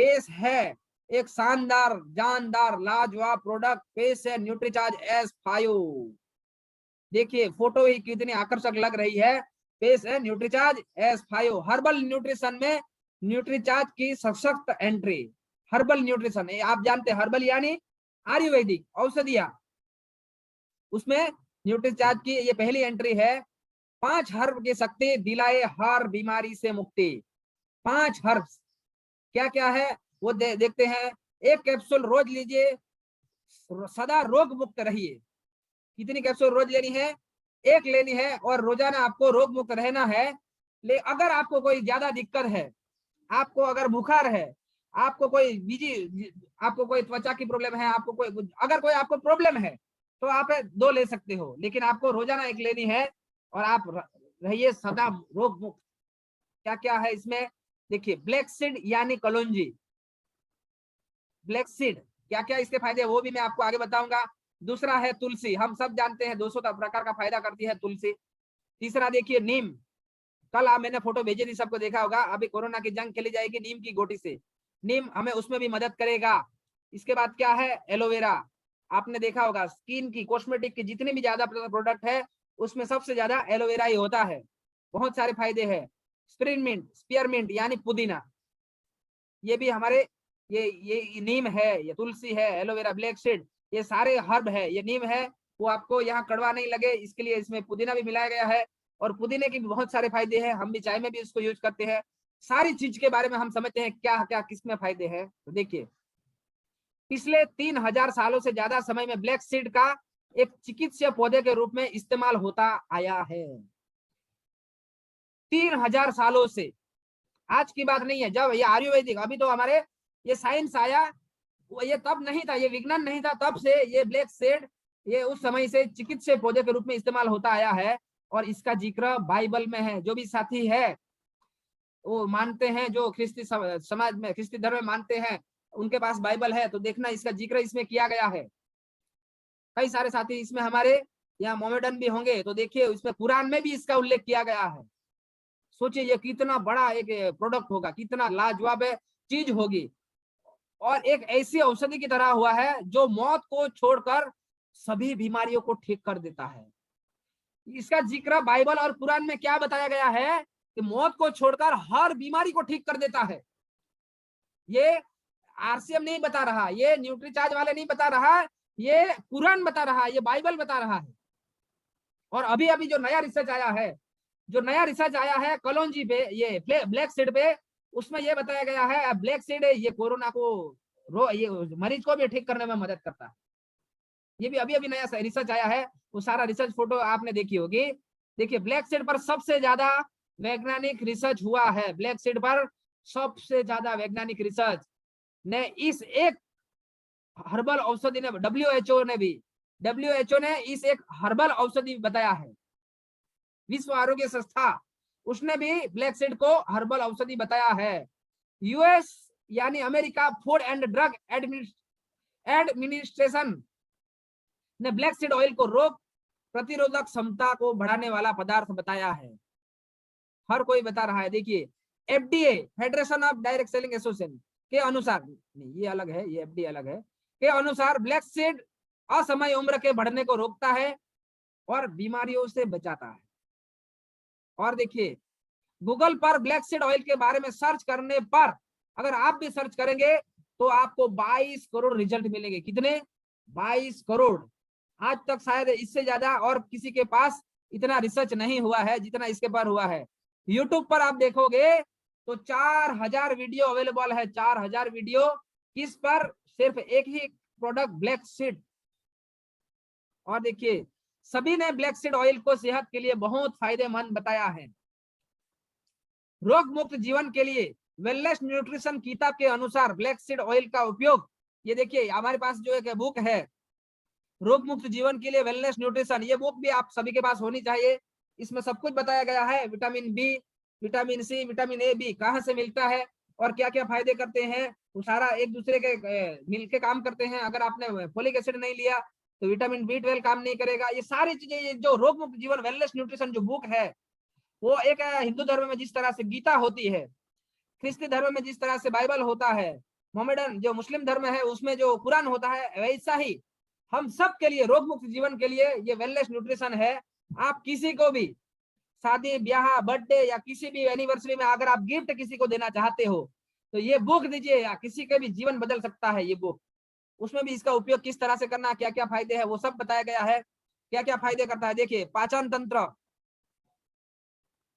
पेश है एक शानदार जानदार लाजवाब प्रोडक्ट, पेश है न्यूट्रीचार्ज S5। देखिए फोटो ही कितनी आकर्षक लग रही है, पेश है न्यूट्रीचार्ज S5। हर्बल न्यूट्रिशन में न्यूट्रीचार्ज की सशक्त एंट्री। हर्बल न्यूट्रिशन, आप जानते हैं हर्बल यानी आयुर्वेदिक औषधियां, उसमें न्यूट्रीचार्ज की ये पहली एंट्री है। 5 हर्ब की शक्ति दिलाए हर बीमारी से मुक्ति। 5 हर्ब्स क्या क्या है वो देखते हैं। एक कैप्सूल रोज लीजिए, सदा रोग मुक्त रहिए। कितनी कैप्सूल रोज लेनी है? एक लेनी है, और रोजाना आपको रोग मुक्त रहना है। ले अगर आपको कोई ज्यादा दिक्कत है, आपको अगर बुखार है, आपको कोई आपको कोई त्वचा की प्रॉब्लम है, आपको कोई अगर कोई आपको प्रॉब्लम है तो आप 2 ले सकते हो, लेकिन आपको रोजाना 1 लेनी है और आप रहिए सदा रोग मुक्त। क्या क्या है इसमें देखिए, ब्लैक सीड यानी कलौंजी। ब्लैक सीड क्या क्या इसके फायदे वो भी मैं आपको आगे बताऊंगा। दूसरा है तुलसी, हम सब जानते हैं 200 प्रकार का फायदा करती है तुलसी। तीसरा देखिए नीम, कल मैंने फोटो भेजी थी, सबको देखा होगा। अभी कोरोना की जंग खेली जाएगी नीम की गोटी से, नीम हमें उसमें भी मदद करेगा। इसके बाद क्या है, एलोवेरा। आपने देखा होगा स्किन की, कॉस्मेटिक की जितने भी ज्यादा प्रोडक्ट है उसमें सबसे ज्यादा एलोवेरा ही होता है। बहुत सारे फायदे हैं। स्पीयरमिंट यानी पुदीना, ये भी हमारे ये नीम है, ये तुलसी है, एलोवेरा, ब्लैक सीड, ये सारे हर्ब है। ये नीम है, वो आपको यहाँ कड़वा नहीं लगे इसके लिए इसमें पुदीना भी मिलाया गया है। और पुदीने के भी बहुत सारे फायदे हैं, हम भी चाय में भी इसको यूज करते हैं। सारी चीज के बारे में हम समझते हैं क्या क्या किसमें फायदे हैं। तो देखिए पिछले 3000 सालों से ज्यादा समय में ब्लैक सीड का एक चिकित्सीय पौधे के रूप में इस्तेमाल होता आया है। 3000 सालों से, आज की बात नहीं है। जब ये आयुर्वेदिक, अभी तो हमारे ये साइंस आया, ये तब नहीं था, ये विज्ञान नहीं था, तब से ये ब्लैक सीड ये उस समय से चिकित्सीय पौधे के रूप में इस्तेमाल होता आया है। और इसका जिक्र बाइबल में है। जो भी साथी है वो मानते हैं, जो ख्रिस्ती समाज में, ख्रिस्ती धर्म में मानते हैं, उनके पास बाइबल है तो देखना इसका जिक्र इसमें किया गया है। कई सारे साथी इसमें हमारे यहाँ मोमेडन भी होंगे तो देखिए इसमें कुरान में भी इसका उल्लेख किया गया है। सोचिए ये कितना बड़ा एक प्रोडक्ट होगा, कितना लाजवाब चीज होगी। और एक ऐसी औषधि की तरह हुआ है जो मौत को छोड़कर सभी बीमारियों को ठीक कर देता है। इसका जिक्र बाइबल और कुरान में क्या बताया गया है कि मौत को छोड़कर हर बीमारी को ठीक कर देता है। ये आरसीएम नहीं बता रहा, ये न्यूट्रीचार्ज वाले नहीं बता रहा, ये कुरान बता रहा है, ये बाइबल बता रहा है। और अभी अभी जो नया रिसर्च आया है कलौंजी पे, ये ब्लैक सीड पे, उसमें ये बताया गया है ब्लैक सीड ये कोरोना को ये मरीज को भी ठीक करने में मदद करता है। ये भी अभी अभी नया रिसर्च आया है, वो सारा रिसर्च फोटो आपने देखी होगी। देखिए ब्लैक सीड पर सबसे ज्यादा वैज्ञानिक रिसर्च हुआ है। ब्लैक सीड पर सबसे ज्यादा वैज्ञानिक रिसर्च ने इस एक हर्बल औषधि ने, डब्ल्यूएचओ ने इस एक हर्बल औषधि बताया है। विश्व आरोग्य संस्था उसने भी ब्लैक सीड को हर्बल औषधि बताया है। यूएस यानी America food and drug administration ने ब्लैक सीड ऑयल को रोग प्रतिरोधक क्षमता को बढ़ाने वाला पदार्थ बताया है। हर कोई बता रहा है। देखिए FDA, federation of direct selling association के अनुसार, नहीं ये अलग है, ये एफडीए अलग है, के अनुसार ब्लैक सीड असमय उम्र के बढ़ने को रोकता है और बीमारियों से बचाता है। और देखिए गूगल पर ब्लैक सीड ऑयल के बारे में सर्च करने पर, अगर आप भी सर्च करेंगे तो आपको 22 करोड़ रिजल्ट मिलेंगे। कितने? 22 करोड़। आज तक शायद इससे ज्यादा और किसी के पास इतना रिसर्च नहीं हुआ है जितना इसके पर हुआ है। यूट्यूब पर आप देखोगे तो 4000 वीडियो अवेलेबल है। 4000 वीडियो किस पर? सिर्फ एक ही प्रोडक्ट ब्लैक सीड। और देखिए सभी ने ब्लैक सीड ऑयल को सेहत के लिए बहुत फायदेमंद बताया है। रोग मुक्त जीवन के लिए वेलनेस न्यूट्रिशन किताब के अनुसार ब्लैक सीड ऑयल का उपयोग, ये देखिए हमारे पास जो एक बुक है रोग मुक्त जीवन के लिए वेलनेस न्यूट्रिशन, ये बुक भी आप सभी के पास होनी चाहिए। इसमें सब कुछ बताया गया है, vitamin B, vitamin C, vitamin A B कहाँ से मिलता है और क्या क्या फायदे करते हैं, वो सारा एक दूसरे के मिलके काम करते हैं। अगर आपने फोलिक एसिड नहीं लिया तो विटामिन B12 काम नहीं करेगा। ये सारी चीजें, ये जो रोग मुक्त जीवन वेलनेस न्यूट्रिशन जो बुक है, वो एक हिंदू धर्म में जिस तरह से गीता होती है, ख्रिस्ती धर्म में जिस तरह से बाइबल होता है, मोहम्मदन जो मुस्लिम धर्म है उसमें जो कुरान होता है, वैसा ही हम सब के लिए रोग मुक्त जीवन के लिए ये वेलनेस न्यूट्रिशन है। आप किसी को भी शादी ब्याह बर्थडे या किसी भी एनिवर्सरी में अगर आप गिफ्ट किसी को देना चाहते हो तो ये बुक दीजिए, या किसी का भी जीवन बदल सकता है ये बुक। उसमें भी इसका उपयोग किस तरह से करना, क्या क्या फायदे हैं वो सब बताया गया है, क्या क्या फायदे करता है। देखिए पाचन तंत्र,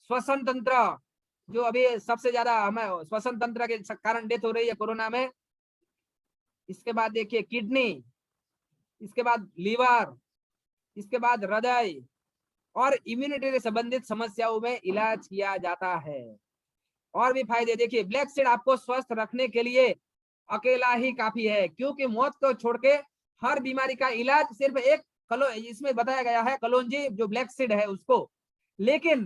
श्वसन तंत्र, जो अभी सबसे ज्यादा हमें श्वसन तंत्र के कारण डेथ हो रही है कोरोना में। इसके बाद देखिए किडनी, इसके बाद लीवर, इसके बाद हृदय और इम्यूनिटी से संबंधित समस्याओं में इलाज किया जाता है। और भी फायदे देखिए, ब्लैक सीड आपको स्वस्थ रखने के लिए अकेला ही काफी है, क्योंकि मौत को छोड़ के हर बीमारी का इलाज सिर्फ एक इसमें बताया गया है कलौंजी जो ब्लैक सीड है उसको। लेकिन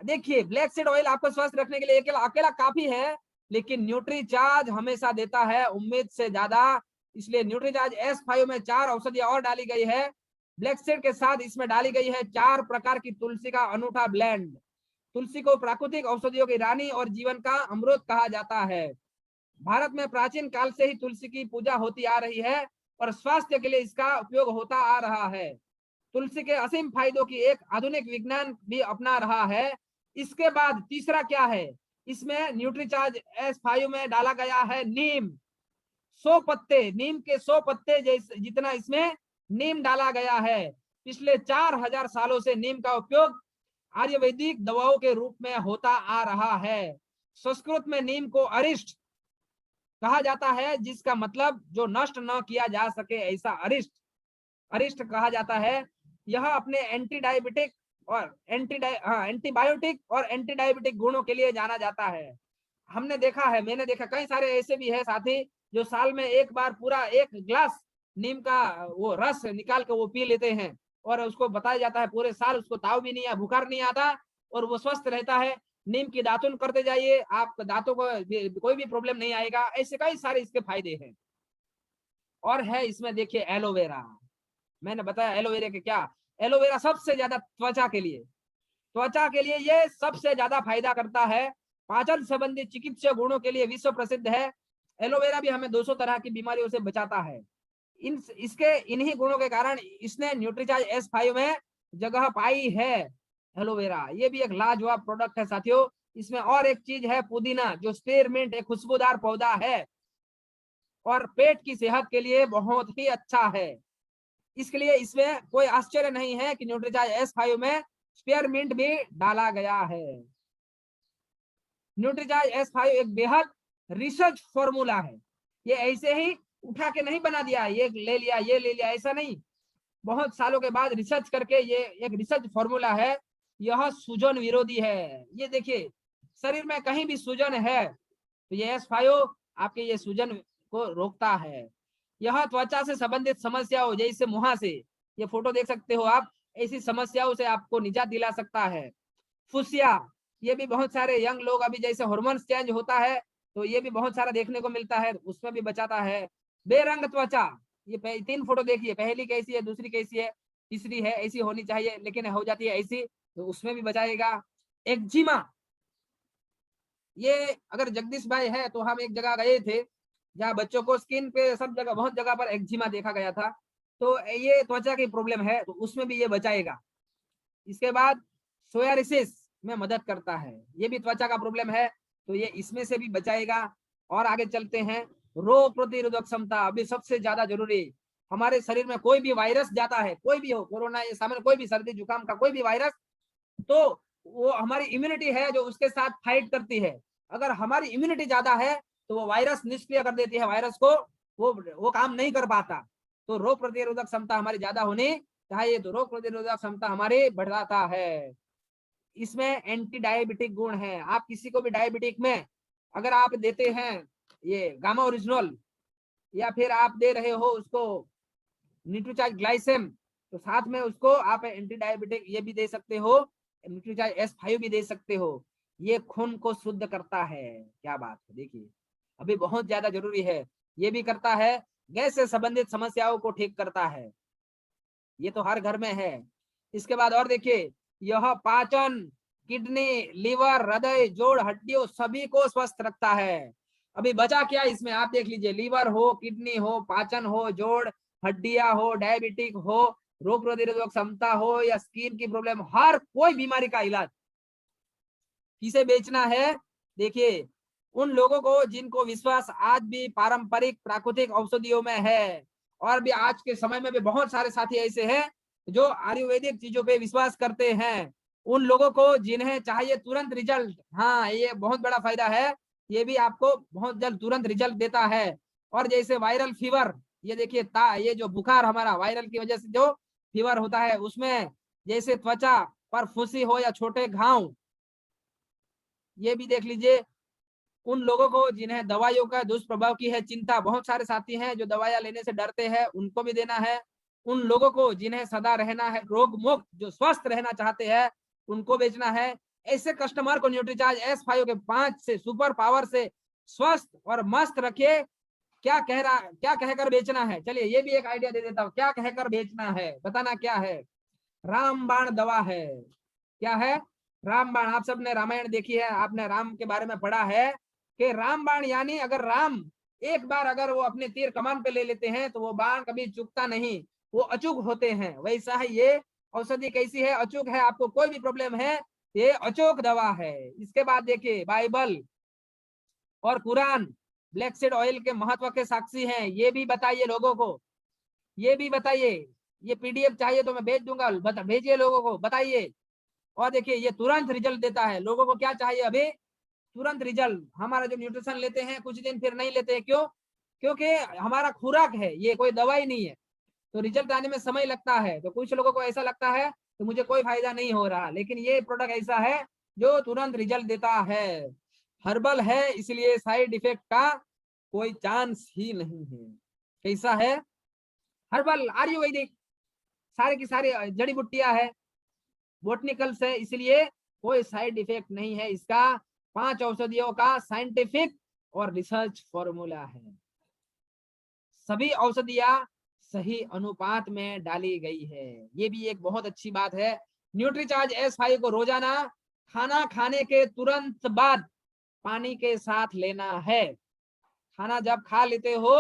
देखिए ब्लैक सीड ऑयल आपको स्वस्थ रखने के लिए अकेला काफी है, लेकिन न्यूट्रीचार्ज हमेशा देता है उम्मीद से ज्यादा। इसलिए न्यूट्रीचार्ज S5 में 4 औषधियां और डाली गई है। ब्लैक सीड के साथ इसमें डाली गई है 4 प्रकार की तुलसी का अनूठा ब्लेंड। तुलसी को प्राकृतिक औषधियों की रानी और जीवन का अमृत कहा जाता है। भारत में प्राचीन काल से ही तुलसी की पूजा होती आ रही है और स्वास्थ्य के लिए इसका उपयोग होता आ रहा है। तुलसी के असीम फायदों की एक आधुनिक विज्ञान भी अपना रहा है। इसके बाद तीसरा क्या है, इसमें न्यूट्रीचार्ज S5 में डाला गया है नीम। 100 पत्ते, नीम के 100 पत्ते जितना इसमें नीम डाला गया है। पिछले 4000 सालों से नीम का उपयोग आयुर्वेदिक दवाओं के रूप में होता आ रहा है। संस्कृत में नीम को अरिष्ट कहा जाता है, जिसका मतलब जो नष्ट न किया जा सके, ऐसा अरिष्ट अरिष्ट कहा जाता है। यह अपने एंटीबायोटिक और एंटी डायबिटिक गुणों के लिए जाना जाता है। हमने देखा है, मैंने देखा कई सारे ऐसे भी है साथी जो साल में एक बार पूरा 1 ग्लास नीम का वो रस निकाल के वो पी लेते हैं, और उसको बताया जाता है पूरे साल उसको ताव भी नहीं है, बुखार नहीं आता और वो स्वस्थ रहता है। नीम की दातुन करते जाइए, आप दांतों को कोई भी प्रॉब्लम नहीं आएगा। ऐसे कई सारे इसके फायदे हैं। और है इसमें देखिए एलोवेरा, मैंने बताया एलोवेरा के क्या, एलोवेरा सबसे ज्यादा त्वचा के लिए ये सबसे ज्यादा फायदा करता है। पाचन संबंधी चिकित्सा गुणों के लिए विश्व प्रसिद्ध है। एलोवेरा भी हमें 200 तरह की बीमारियों से बचाता है। इसके इन्हीं गुणों के कारण इसने न्यूट्रीचार्ज S5 में जगह पाई है। एलोवेरा ये भी एक लाजवाब प्रोडक्ट है साथियों। इसमें और एक चीज है पुदीना, जो स्पीयरमिंट एक खुशबूदार पौधा है और पेट की सेहत के लिए बहुत ही अच्छा है। इसके लिए इसमें कोई आश्चर्य नहीं है कि न्यूट्रीचार्ज S5 में स्पीयरमिंट भी डाला गया है। न्यूट्रीचार्ज S5 एक बेहद रिसर्च फॉर्मूला है। ये ऐसे ही उठा के नहीं बना दिया, ये ले लिया ऐसा नहीं। बहुत सालों के बाद रिसर्च करके ये एक रिसर्च फॉर्मूला है। यह सूजन विरोधी है। ये देखिए शरीर में कहीं भी सूजन है तो ये S5 आपके ये सूजन को रोकता है। यह त्वचा से संबंधित समस्याओं जैसे मुहासे, ये फोटो देख सकते हो आप, ऐसी समस्याओं से आपको निजात दिला सकता है। फुसिया, ये भी बहुत सारे यंग लोग अभी जैसे हार्मोन्स चेंज होता है तो ये भी बहुत सारा देखने को मिलता है, उसमें भी बचाता है। बेरंग त्वचा, ये 3 फोटो देखिए, पहली कैसी है, दूसरी कैसी है, तीसरी है ऐसी होनी चाहिए लेकिन हो जाती है ऐसी, तो उसमें भी बचाएगा। एक्जिमा, ये अगर जगदीश भाई है तो हम एक जगह गए थे जहाँ बच्चों को स्किन पे सब जगह बहुत जगह पर एक्जिमा देखा गया था, तो ये त्वचा की प्रॉब्लम है तो उसमें भी ये बचाएगा। इसके बाद सोयारिसिस में मदद करता है, ये भी त्वचा का प्रॉब्लम है तो ये इसमें से भी बचाएगा। और आगे चलते हैं, रोग प्रतिरोधक क्षमता अभी सबसे ज्यादा जरूरी। हमारे शरीर में कोई भी वायरस जाता है, कोई भी हो, कोरोना ये सामान्य कोई भी सर्दी जुकाम का कोई भी वायरस, तो वो हमारी इम्यूनिटी है जो उसके साथ फाइट करती है। अगर हमारी इम्यूनिटी ज्यादा है तो वो वायरस निष्क्रिय कर देती है, वायरस को वो काम नहीं कर पाता। तो रोग प्रतिरोधक क्षमता हमारी ज्यादा होनी चाहिए, तो रोग प्रतिरोधक क्षमता हमारी बढ़ाता है। इसमें एंटी डायबिटिक गुण है। आप किसी को भी डायबिटिक में अगर आप देते हैं ये गामा ओरिजिनल, या फिर आप दे रहे हो उसको न्यूट्रीचार्ज ग्लाइसेम, तो साथ में उसको आप एंटी डायबिटिक ये भी दे सकते हो, न्यूट्रीचार्ज S5 भी दे सकते हो। ये खून को शुद्ध करता है, क्या बात है, देखिए अभी बहुत ज्यादा जरूरी है। ये भी करता है, गैस से संबंधित समस्याओं को ठीक करता है, ये तो हर घर में है। इसके बाद और देखिए, यह पाचन, किडनी, लीवर, हृदय, जोड़, हड्डियों सभी को स्वस्थ रखता है। अभी बचा क्या इसमें, आप देख लीजिए, लीवर हो, किडनी हो, पाचन हो, जोड़, हड्डियां हो, डायबिटिक हो, रोग प्रतिरोधक क्षमता हो या स्किन की प्रॉब्लम, हर कोई बीमारी का इलाज किसे बेचना है। देखिए उन लोगों को जिनको विश्वास आज भी पारंपरिक प्राकृतिक औषधियों में है, और भी आज के समय में भी बहुत सारे साथी ऐसे हैं जो आयुर्वेदिक चीजों पे विश्वास करते हैं। उन लोगों को जिन्हें चाहिए तुरंत रिजल्ट, हाँ ये बहुत बड़ा फायदा है, ये भी आपको बहुत जल्द तुरंत रिजल्ट देता है। और जैसे वायरल फीवर, ये देखिए ये जो बुखार हमारा वायरल की वजह से जो फीवर होता है, उसमें जैसे त्वचा पर फुंसी हो या छोटे घाव, ये भी देख लीजिए। उन लोगों को जिन्हें दवाइयों का दुष्प्रभाव की है चिंता, बहुत सारे साथी हैं जो दवाइयां लेने से डरते हैं, उनको भी देना है। उन लोगों को जिन्हें सदा रहना है रोग मुक्त, जो स्वस्थ रहना चाहते हैं, उनको बेचना है। ऐसे कस्टमर को न्यूट्रीचार्ज S5 के 5 से सुपर पावर से स्वस्थ और मस्त रखे। क्या कहकर बेचना है, चलिए ये भी एक आइडिया दे देता हूँ, क्या कहकर बेचना है, बताना क्या है। रामबाण दवा है। क्या है? रामबाण। आप सबने रामायण देखी है, आपने राम के बारे में पढ़ा है कि रामबाण यानी अगर राम एक बार अगर वो अपने तीर कमान पे ले लेते हैं तो वो बाण कभी चुकता नहीं, वो अचूक होते हैं। वैसा है ये औषधि, कैसी है? अचूक है। आपको कोई भी प्रॉब्लम है, ये अचूक दवा है। इसके बाद देखिए बाइबल और कुरान ब्लैक सीड ऑयल के महत्व के साक्षी हैं, ये भी बताइए लोगों को, ये भी बताइए। ये PDF चाहिए तो मैं भेज दूंगा, भेजिए लोगों को, बताइए। और देखिए ये तुरंत रिजल्ट देता है। लोगों को क्या चाहिए अभी? तुरंत रिजल्ट। हमारा जो न्यूट्रिशन लेते हैं कुछ दिन फिर नहीं लेते हैं, क्यों? क्योंकि हमारा खुराक है, ये कोई दवाई नहीं है, तो रिजल्ट आने में समय लगता है। तो कुछ लोगों को ऐसा लगता है तो मुझे कोई फायदा नहीं हो रहा, लेकिन ये प्रोडक्ट ऐसा है जो तुरंत रिजल्ट देता है। हर्बल है, इसलिए साइड इफेक्ट का कोई चांस ही नहीं है। कैसा है? हर्बल आयुर्वेदिक, सारे की सारी जड़ी बूटियां है, बोटनिकल्स है, इसलिए कोई साइड इफेक्ट नहीं है इसका। 5 औषधियों का साइंटिफिक और रिसर्च फॉर्मूला है। सभी औषधियां सही अनुपात में डाली गई है, ये भी एक बहुत अच्छी बात है। न्यूट्रीचार्ज S5 को रोजाना खाना खाने के तुरंत बाद पानी के साथ लेना है। खाना जब खा लेते हो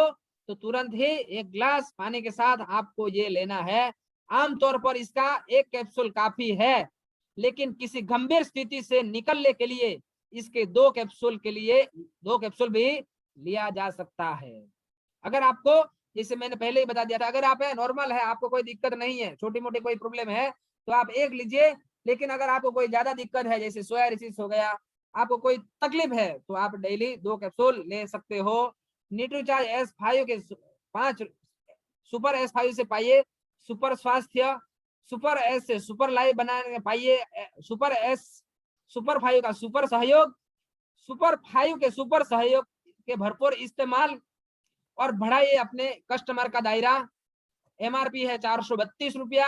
तो तुरंत ही 1 गिलास पानी के साथ आपको ये लेना है। आमतौर पर इसका 1 कैप्सूल काफी है, लेकिन किसी गंभीर स्थिति से निकलने के लिए इसके 2 कैप्सूल के लिए 2 कैप्सूल भी लिया जा सकता है। अगर आपको, जैसे मैंने पहले ही बता दिया था, अगर आप नॉर्मल है, आपको कोई दिक्कत नहीं है, छोटी मोटी कोई प्रॉब्लम है तो आप 1 लीजिए। लेकिन अगर आपको कोई ज्यादा दिक्कत है, जैसे सोयारिसिस हो गया, आपको कोई तकलीफ है, तो आप डेली 2 कैप्सूल ले सकते हो। न्यूट्रीचार्ज S5 के 5 सुपर S5 से पाइए सुपर स्वास्थ्य, सुपर S से सुपर लाइफ बनाने पाइए सुपर 5 का सुपर सहयोग, सुपर 5 के सुपर सहयोग के भरपूर इस्तेमाल, और बढ़ाइए अपने कस्टमर का दायरा। MRP है 432 रुपया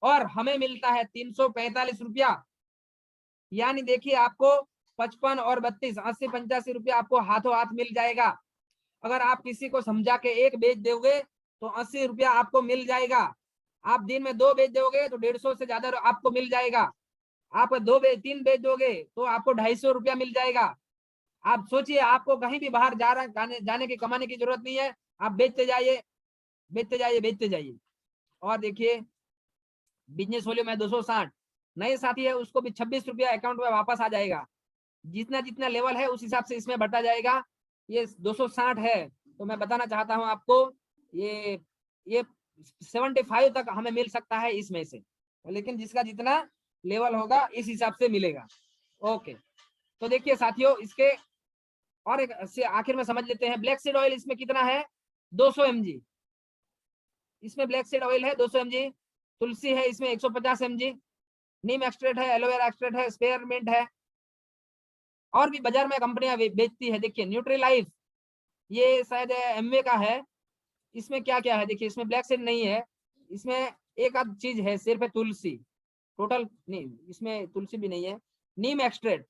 और हमें मिलता है 345 रुपया। यानी देखिए आपको 55 और 32 80 85 रुपया आपको हाथों हाथ मिल जाएगा। अगर आप किसी को समझा के 1 बेच दोगे तो 80 रुपया आपको मिल जाएगा। आप दिन में 2 बेच दोगे तो 150 से ज्यादा आपको मिल जाएगा। आप 3 बेच दोगे तो आपको 250 रुपया मिल जाएगा। आप सोचिए, आपको कहीं भी बाहर जाने की कमाने की जरूरत नहीं है, आप बेचते जाइए, बेचते जाइए, बेचते जाइए। और देखिए बिजनेस वॉल्यूम है 260, नए साथी है उसको भी 26 रुपया अकाउंट में वापस आ जाएगा। जितना जितना लेवल है उस हिसाब से इसमें बढ़ता जाएगा। ये 260 है, तो मैं बताना चाहता हूं आपको, ये 75 तक हमें मिल सकता है इसमें से, लेकिन जिसका जितना लेवल होगा इस हिसाब से मिलेगा। ओके, तो देखिए साथियों, इसके और एक से आखिर में समझ लेते हैं। ब्लैक सीड ऑयल इसमें कितना है? 200 mg। इसमें ब्लैक सीड ऑयल है 200 mg, तुलसी है इसमें 150 mg, नीम एक्सट्रेट है, एलोवेरा एक्सट्रेट है, स्पेयरमिंट है, और भी बाजार में कंपनियां बेचती है। देखिए न्यूट्री लाइफ, ये शायद MA का है। इसमें क्या क्या है देखिए, इसमें ब्लैक सीड नहीं है, इसमें एक आध चीज है, सिर्फ है तुलसी, टोटल नहीं, इसमें तुलसी भी नहीं है। नीम एक्सट्रेट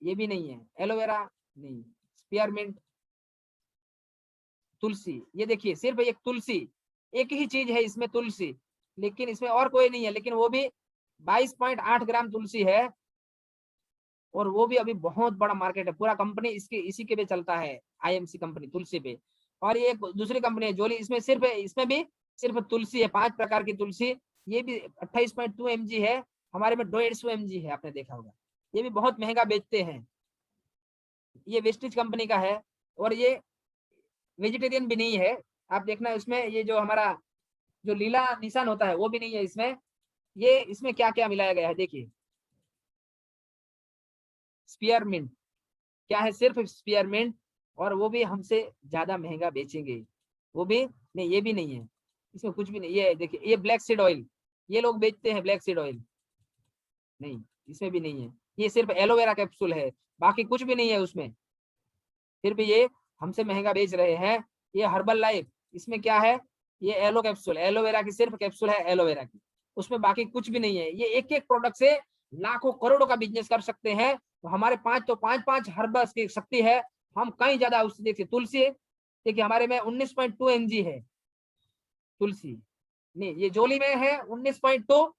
ये भी नहीं है, एलोवेरा नहीं, स्पेयरमिंट, तुलसी, ये देखिए सिर्फ एक तुलसी, एक ही चीज है इसमें तुलसी, लेकिन इसमें और कोई नहीं है। लेकिन वो भी 22.8 ग्राम तुलसी है। और वो भी अभी बहुत बड़ा मार्केट है, पूरा कंपनी इसके इसी के पे चलता है, आईएमसी कंपनी तुलसी पे। और ये एक दूसरी कंपनी है जोली, इसमें सिर्फ इसमें भी सिर्फ तुलसी है, 5 प्रकार की तुलसी। ये भी 28.2 mg है, हमारे में 150 mg है, आपने देखा होगा। ये भी बहुत महंगा बेचते हैं, ये वेस्टिज कंपनी का है। और ये वेजिटेरियन भी नहीं है, आप देखना इसमें ये जो हमारा जो लीला निशान होता है वो भी नहीं है इसमें। ये इसमें क्या क्या मिलाया गया है देखिए, स्पीयरमिंट क्या है, सिर्फ स्पीयरमिंट, और वो भी हमसे ज्यादा महंगा बेचेंगे। वो भी नहीं, ये भी नहीं है, इसमें कुछ भी नहीं। ये देखिए, ये ब्लैक सीड ऑयल, ये लोग बेचते हैं ब्लैक सीड ऑयल, नहीं इसमें भी नहीं है। ये सिर्फ एलोवेरा कैप्सूल है, बाकी कुछ भी नहीं है उसमें, फिर भी ये हमसे महंगा बेच रहे हैं। ये हर्बल लाइफ, इसमें क्या है, ये एलो कैप्सूल, एलोवेरा की सिर्फ कैप्सूल है एलोवेरा की, उसमें बाकी कुछ भी नहीं है। ये एक एक प्रोडक्ट से लाखों करोड़ों का बिजनेस कर सकते हैं। तो हमारे पांच तो पांच हर्बल्स की शक्ति है, हम कहीं ज्यादा उससे देखिए तुलसी, देखिए हमारे में 19.2 mg है तुलसी, नहीं ये जोली में है 19.2,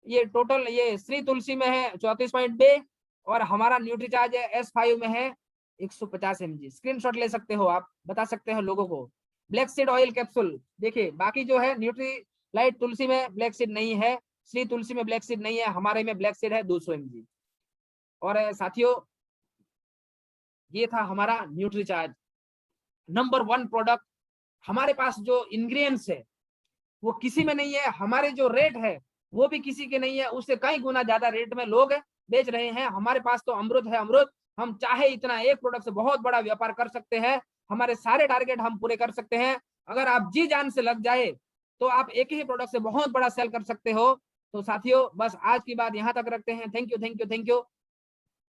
ये टोटल ये श्री तुलसी में है 34.2, और हमारा न्यूट्रीचार्ज S5 में है 150 mg। स्क्रीनशॉट ले सकते हो आप, बता सकते हो लोगों को। ब्लैक सीड ऑयल कैप्सूल देखिए, बाकी जो है न्यूट्री लाइट तुलसी में ब्लैक सीड नहीं है, श्री तुलसी में ब्लैक सीड नहीं है, हमारे में ब्लैक सीड है 200 mg। और साथियों, ये था हमारा न्यूट्रीचार्ज नंबर 1 प्रोडक्ट। हमारे पास जो इंग्रेडिएंट्स है वो किसी में नहीं है, हमारे जो रेट है वो भी किसी के नहीं है, उससे कई गुना ज्यादा रेट में लोग बेच रहे हैं। हमारे पास तो अमृत है, अमृत, हम चाहे इतना एक प्रोडक्ट से बहुत बड़ा व्यापार कर सकते हैं, हमारे सारे टारगेट हम पूरे कर सकते हैं। अगर आप जी जान से लग जाए तो आप एक ही प्रोडक्ट से बहुत बड़ा सेल कर सकते हो। तो साथियों, बस आज की बात यहाँ तक रखते हैं। Thank you, thank you, thank you.